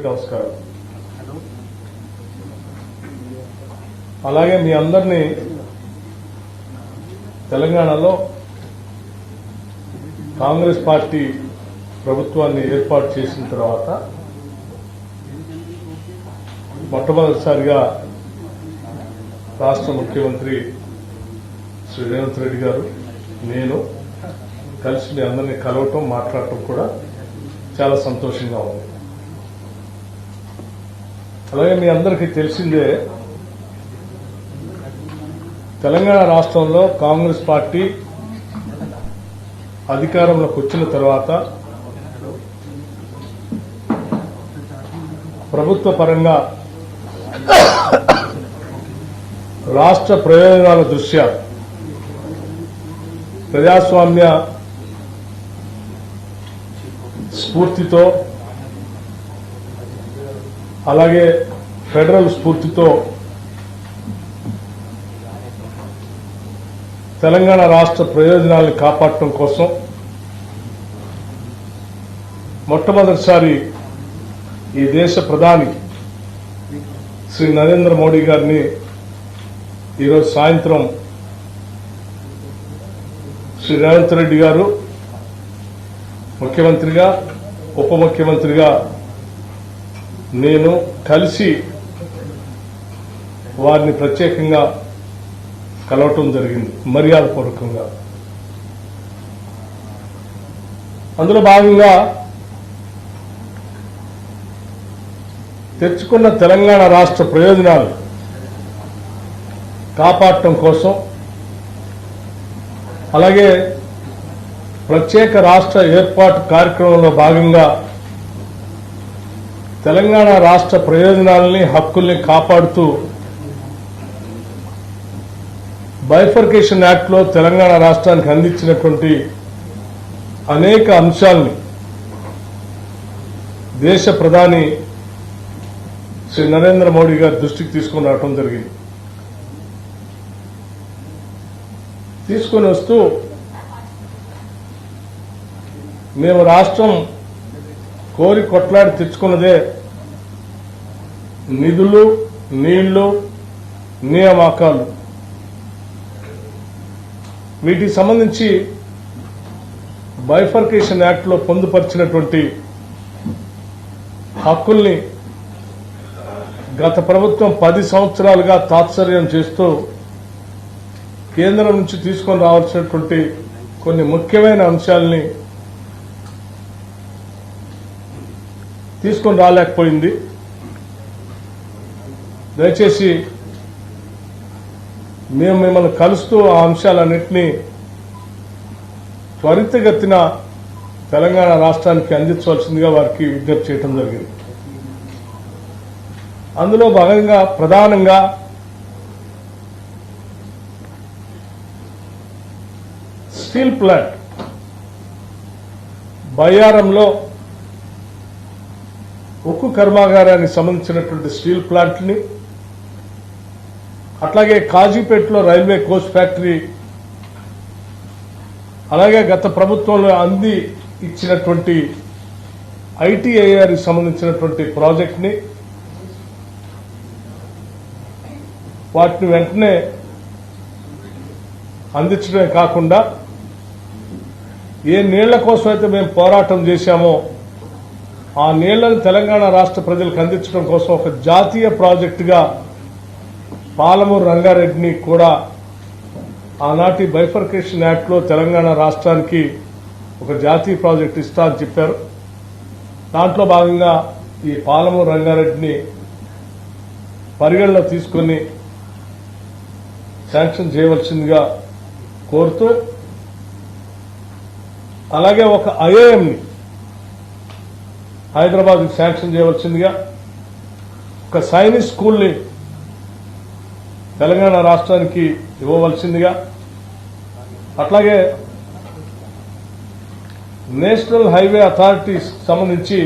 నమస్కారం. అలాగే మీ అందరినీ తెలంగాణలో కాంగ్రెస్ పార్టీ ప్రభుత్వాన్ని ఏర్పాటు చేసిన తర్వాత మొట్టమొదటిసారిగా రాష్ట్ర ముఖ్యమంత్రి శ్రీ రేవంత్ రెడ్డి గారు నేను కలిసి మీ అందరినీ కలవటం మాట్లాడటం కూడా చాలా సంతోషంగా ఉంది. అలాగే మీ అందరికీ తెలిసిందే, తెలంగాణ రాష్ట్రంలో కాంగ్రెస్ పార్టీ అధికారంలోకి వచ్చిన తర్వాత ప్రభుత్వ పరంగా రాష్ట్ర ప్రయోజనాల దృష్ట్యా ప్రజాస్వామ్య స్ఫూర్తితో అలాగే ఫెడరల్ స్ఫూర్తితో తెలంగాణ రాష్ట్ర ప్రయోజనాలను కాపాడటం కోసం మొట్టమొదటిసారి ఈ దేశ ప్రధాని శ్రీ నరేంద్ర మోడీ గారిని ఈరోజు సాయంత్రం శ్రీ రేవంత్ రెడ్డి గారు ముఖ్యమంత్రిగా ఉప ముఖ్యమంత్రిగా నేను కలిసి వారిని ప్రత్యేకంగా కలవటం జరిగింది, మర్యాదపూర్వకంగా. అందులో భాగంగా తెచ్చుకున్న తెలంగాణ రాష్ట్ర ప్రయోజనాలు కాపాడటం కోసం, అలాగే ప్రత్యేక రాష్ట్ర ఏర్పాటు కార్యక్రమంలో భాగంగా తెలంగాణ రాష్ట్ర ప్రయోజనాలని హక్కుల్ని కాపాడుతూ బైఫర్కేషన్ యాక్ట్ లో తెలంగాణ రాష్ట్రానికి అందించినటువంటి అనేక అంశాలని దేశ ప్రధాని శ్రీ నరేంద్ర మోడీ గారి దృష్టికి తీసుకుని రావడం జరిగింది. తీసుకుని వస్తూ మేము రాష్ట్రం కోరి కొట్లాడి తెచ్చుకున్నదే నిధులు, నీళ్లు, నియామకాలు. వీటికి సంబంధించి బైఫర్కేషన్ యాక్ట్ లో పొందుపరిచినటువంటి హక్కుల్ని గత ప్రభుత్వం 10 సంవత్సరాలుగా తాత్సర్యం చేస్తూ కేంద్రం నుంచి తీసుకొని రావాల్సినటువంటి కొన్ని ముఖ్యమైన అంశాలని తీసుకొని రాలేకపోయింది. దయచేసి మేము మిమ్మల్ని కలుస్తూ ఆ అంశాలన్నింటినీ త్వరితగతిన తెలంగాణ రాష్ట్రానికి అందించవలసిందిగా వారికి విజ్ఞప్తి చేయడం జరిగింది. అందులో భాగంగా ప్రధానంగా స్టీల్ ప్లాంట్ బయ్యారంలో ఉక్కు కర్మాగారానికి సంబంధించినటువంటి స్టీల్ ప్లాంట్ని, అట్లాగే కాజీపేటలో రైల్వే కోచ్ ఫ్యాక్టరీ, అలాగే గత ప్రభుత్వంలో అంది ఇచ్చినటువంటి ఐటీఐఆర్కి సంబంధించినటువంటి ప్రాజెక్ట్ని వాటిని వెంటనే అందించడమే కాకుండా ఏ నీళ్ల కోసం అయితే మేము పోరాటం చేశామో ఆ నీళ్లను తెలంగాణ రాష్ట్ర ప్రజలకు అందించడం కోసం ఒక జాతీయ ప్రాజెక్టుగా పాలమూరు రంగారెడ్డిని కూడా ఆనాటి బైఫర్కేషన్ యాక్ట్ లో తెలంగాణ రాష్ట్రానికి ఒక జాతీయ ప్రాజెక్టు ఇస్తా అని చెప్పారు. దాంట్లో భాగంగా ఈ పాలమూరు రంగారెడ్డిని పరిగణలో తీసుకుని శాంక్షన్ చేయవలసిందిగా కోరుతూ, అలాగే ఒక ఐఐఎంని హైదరాబాద్ శాంక్షన్ చేయవలసిందిగా, ఒక సైనిక్ స్కూల్ని తెలంగాణ రాష్ట్రానికి ఇవ్వవలసిందిగా, అట్లాగే నేషనల్ హైవే అథారిటీస్ సంబంధించి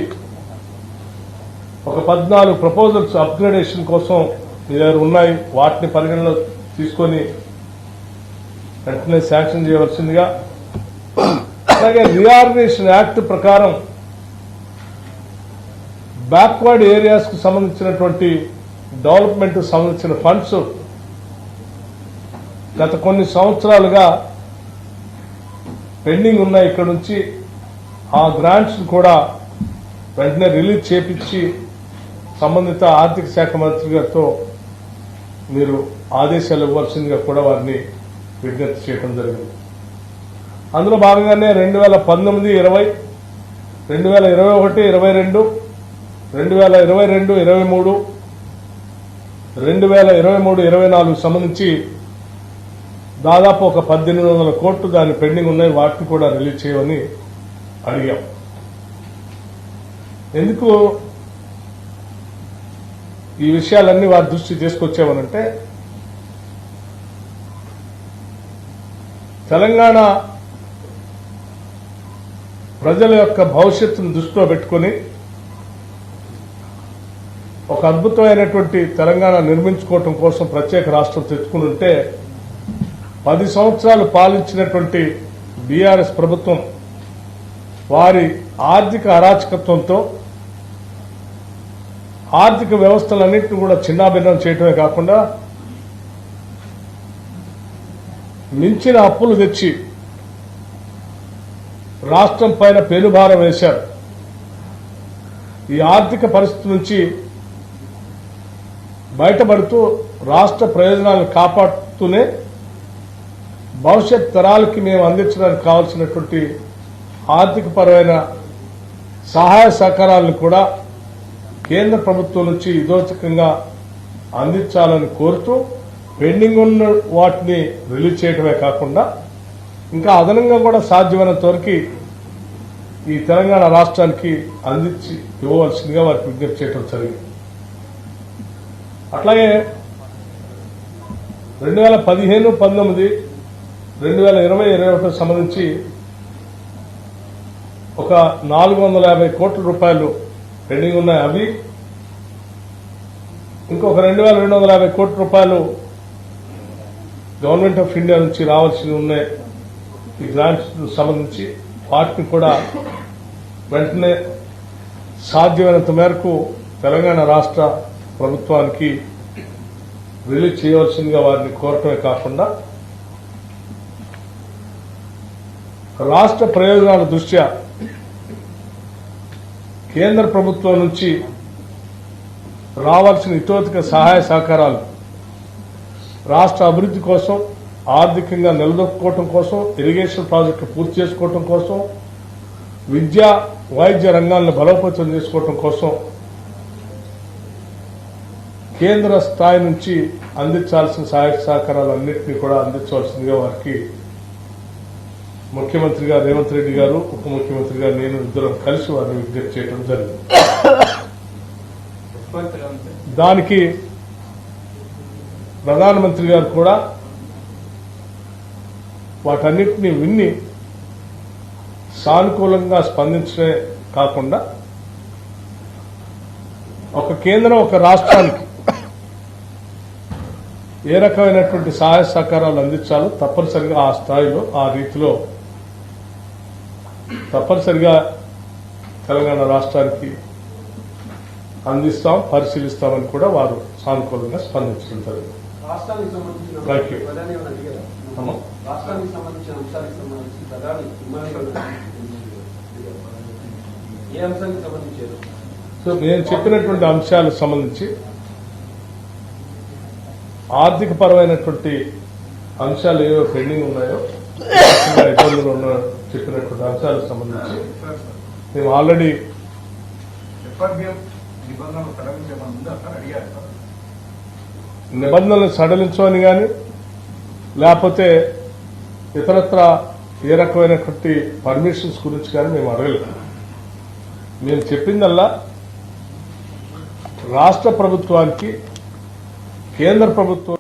ఒక 14 ప్రపోజల్స్ అప్గ్రేడేషన్ కోసం మీ దగ్గర ఉన్నాయి, వాటిని పరిగణలో తీసుకొని వెంటనే శాంక్షన్ చేయవలసిందిగా, అలాగే రీఆర్గనైజేషన్ యాక్ట్ ప్రకారం బ్యాక్వర్డ్ ఏరియాస్కు సంబంధించినటువంటి డెవలప్మెంట్ సంబంధించిన ఫండ్స్ గత కొన్ని సంవత్సరాలుగా పెండింగ్ ఉన్నాయి. ఇక్కడ నుంచి ఆ గ్రాంట్స్ కూడా వెంటనే రిలీజ్ చేపించి సంబంధిత ఆర్థిక శాఖ మంత్రి గారితో మీరు ఆదేశాలు ఇవ్వాల్సిందిగా కూడా వారిని విజ్ఞప్తి చేయడం జరిగింది. అందులో భాగంగానే 2019, 20, 2021, 22, 2022, 23, 2023, 24 సంబంధించి దాదాపు ఒక 1800 కోట్లు దాని పెండింగ్ ఉన్నాయి. వాటిని కూడా రిలీజ్ చేయమని అడిగాం. ఎందుకు ఈ విషయాలన్నీ వారి దృష్టి తీసుకొచ్చామనంటే, తెలంగాణ ప్రజల యొక్క భవిష్యత్తును దృష్టిలో పెట్టుకుని ఒక అద్భుతమైనటువంటి తెలంగాణ నిర్మించుకోవటం కోసం ప్రత్యేక రాష్ట్రం తెచ్చుకుని ఉంటే 10 సంవత్సరాలు పాలించినటువంటి బీఆర్ఎస్ ప్రభుత్వం వారి ఆర్థిక అరాచకత్వంతో ఆర్థిక వ్యవస్థలన్నింటినీ కూడా చిన్నాభిన్నం చేయటమే కాకుండా మించిన అప్పులు తెచ్చి రాష్ట్రం పైన పెనుభారం వేశారు. ఈ ఆర్థిక పరిస్థితి నుంచి బయటపడుతూ రాష్ట్ర ప్రయోజనాలను కాపాడుతూనే భవిష్యత్ తరాలకి మేము అందించడానికి కావాల్సినటువంటి ఆర్థికపరమైన సహాయ సహకారాలను కూడా కేంద్ర ప్రభుత్వం నుంచి ఇదోచకంగా అందించాలని కోరుతూ పెండింగ్ ఉన్న వాటిని రిలీజ్ చేయడమే కాకుండా ఇంకా అదనంగా కూడా సాధ్యమైనంత వరకు ఈ తెలంగాణ రాష్ట్రానికి అందించి ఇవ్వవలసిందిగా వారికి విజ్ఞప్తి చేయడం జరిగింది. అట్లాగే 2015, 19, 2020, 21 సంబంధించి ఒక 450 కోట్ల రూపాయలు పెండింగ్ ఉన్నాయి. అవి ఇంకొక 2250 కోట్ల రూపాయలు గవర్నమెంట్ ఆఫ్ ఇండియా నుంచి రావాల్సి ఉన్నాయి. ఈ గ్రాంట్స్ సంబంధించి వాటిని కూడా వెంటనే సాధ్యమైనంత మేరకు తెలంగాణ రాష్ట్ర ప్రభుత్వానికి రిలీజ్ చేయవలసిందిగా వారిని కోరటమే కాకుండా రాష్ట్ర ప్రయోజనాల దృష్ట్యా కేంద్ర ప్రభుత్వం నుంచి రావాల్సిన ఇతోధిక సహాయ సహకారాలు రాష్ట్ర అభివృద్ధి కోసం, ఆర్థికంగా నిలదొక్కుకోవటం కోసం, ఇరిగేషన్ ప్రాజెక్టులు పూర్తి చేసుకోవటం కోసం, విద్యా వైద్య రంగాలను బలోపేతం చేసుకోవటం కోసం కేంద్ర స్థాయి నుంచి అందించాల్సిన సహాయ సహకారాలన్నింటినీ కూడా అందించవలసిందిగా వారికి ముఖ్యమంత్రి గారు రేవంత్ రెడ్డి గారు, ఉప ముఖ్యమంత్రి గారు, నేను ఇద్దరం కలిసి వారిని విజ్ఞప్తి చేయడం జరిగింది. దానికి ప్రధానమంత్రి గారు కూడా వాటన్నిటినీ విన్ని సానుకూలంగా స్పందించడమే కాకుండా ఒక కేంద్రం ఒక రాష్ట్రానికి ఏ రకమైనటువంటి సహాయ సహకారాలు అందించాలో తప్పనిసరిగా ఆ స్థాయిలో, ఆ రీతిలో తప్పనిసరిగా తెలంగాణ రాష్ట్రానికి అందిస్తాం, పరిశీలిస్తామని కూడా వారు సానుకూలంగా స్పందించడం జరిగింది. సో నేను చెప్పినటువంటి అంశాలకు సంబంధించి ఆర్థిక పరమైనటువంటి అంశాలు ఏవో పెండింగ్ ఉన్నాయో, ఇబ్బందులు ఉన్న చెప్పినటువంటి అంశాలకు సంబంధించి మేము ఆల్రెడీ నిబంధనలు సడలించమని కానీ లేకపోతే ఇతరత్ర ఏ రకమైనటువంటి పర్మిషన్స్ గురించి కానీ మేము అడగలేదు. మేము చెప్పిందల్లా రాష్ట్ర ప్రభుత్వానికి కేంద్ర ప్రభుత్వం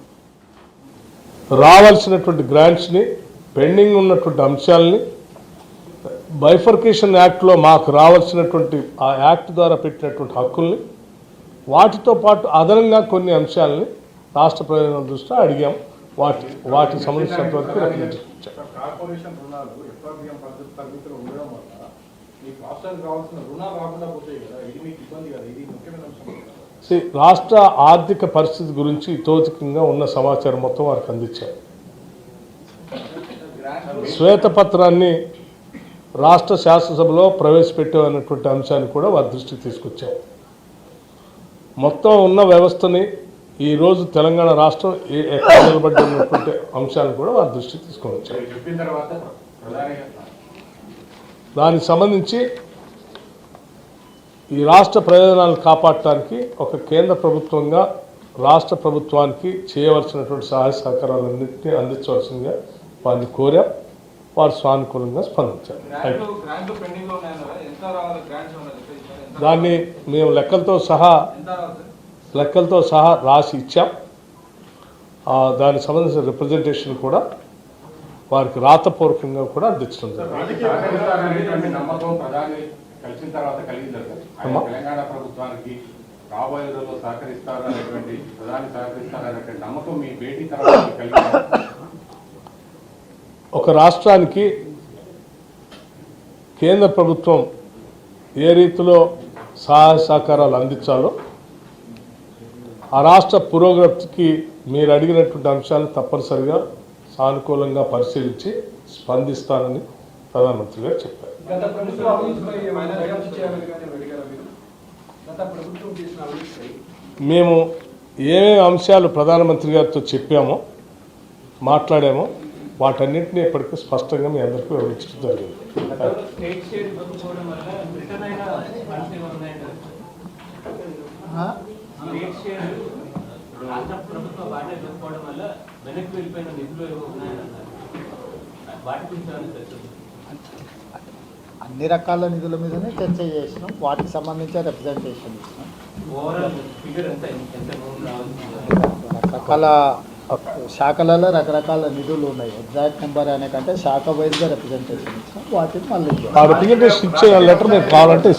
రావాల్సినటువంటి గ్రాంట్స్ ని, పెండింగ్ ఉన్నటువంటి అంశాలని బైఫర్కేషన్ యాక్ట్లో మాకు రావాల్సినటువంటి ఆ యాక్ట్ ద్వారా పెట్టినటువంటి హక్కుల్ని, వాటితో పాటు అదనంగా కొన్ని అంశాలని రాష్ట్ర ప్రయోజనాల దృష్ట్యా అడిగాం. వాటికి సంబంధించినంత వరకు కార్పొరేషన్ రుణాలు ఎఫ్ఆర్బిఎం పరిమితులు ఉండడం వల్ల మీకు రాష్ట్రానికి కావాల్సిన రుణాలు రాకుండా పోతాయి కదా, ఇది మీకు ఇబ్బంది కదా, ఇది ముఖ్యమైన అంశం కదా. రాష్ట్ర ఆర్థిక పరిస్థితి గురించి తోచికంగా ఉన్న సమాచారం మొత్తం వారికి అందించారు. శ్వేతపత్రాన్ని రాష్ట్ర శాసనసభలో ప్రవేశపెట్టామన్నటువంటి అంశాన్ని కూడా వారి దృష్టికి తీసుకొచ్చారు. మొత్తం ఉన్న వ్యవస్థని ఈరోజు తెలంగాణ రాష్ట్రం ఎక్కడ నిలబడినటువంటి అంశాలను కూడా వారి దృష్టికి తీసుకొని వచ్చారు. చెప్పిన తర్వాత దానికి సంబంధించి ఈ రాష్ట్ర ప్రయోజనాలను కాపాడటానికి ఒక కేంద్ర ప్రభుత్వంగా రాష్ట్ర ప్రభుత్వానికి చేయవలసినటువంటి సహాయ సహకారాలన్నింటినీ అందించవలసిందిగా వారిని కోరాం. వారు సానుకూలంగా స్పందించారు. దాన్ని మేము లెక్కలతో సహా రాసి ఇచ్చాం. దానికి సంబంధించిన రిప్రజెంటేషన్ కూడా వారికి రాతపూర్వకంగా కూడా అందించడం జరిగింది. నమ్మకం ప్రధాని కలిసిన తర్వాత కలిగింది తెలంగాణ ప్రభుత్వానికి రాబోయే రోజుల్లో సహకరిస్తారనేటువంటి ప్రధాని సహకరిస్తారనేటువంటి నమ్మకం మీ భేటీ తర్వాత కలిగింది. ఒక రాష్ట్రానికి కేంద్ర ప్రభుత్వం ఏ రీతిలో సహాయ సహకారాలు అందించాలో ఆ రాష్ట్ర పురోగతికి మీరు అడిగినటువంటి అంశాలను తప్పనిసరిగా సానుకూలంగా పరిశీలించి స్పందిస్తానని ప్రధానమంత్రి గారు చెప్పారు. మేము ఏమేమి అంశాలు ప్రధానమంత్రి గారితో చెప్పామో మాట్లాడామో వాటన్నింటినీ ఇప్పటికీ స్పష్టంగా మీ అందరికీ వివరించడం జరిగింది. అన్ని రకాల నిధుల మీదనే చర్చ చేసినాం. వాటికి సంబంధించిన రిప్రజెంటేషన్ ఇచ్చినాం. రకరకాల శాఖలలో రకరకాల నిధులు ఉన్నాయి. ఎగ్జాక్ట్ నెంబర్ అనే కంటే శాఖ వైజ్గా రిప్రజెంటేషన్ ఇచ్చినాం. వాటిని మళ్ళీ ఆ రిప్రజెంటేషన్ ఇచ్చే లెటర్ మీకు కావాలంటే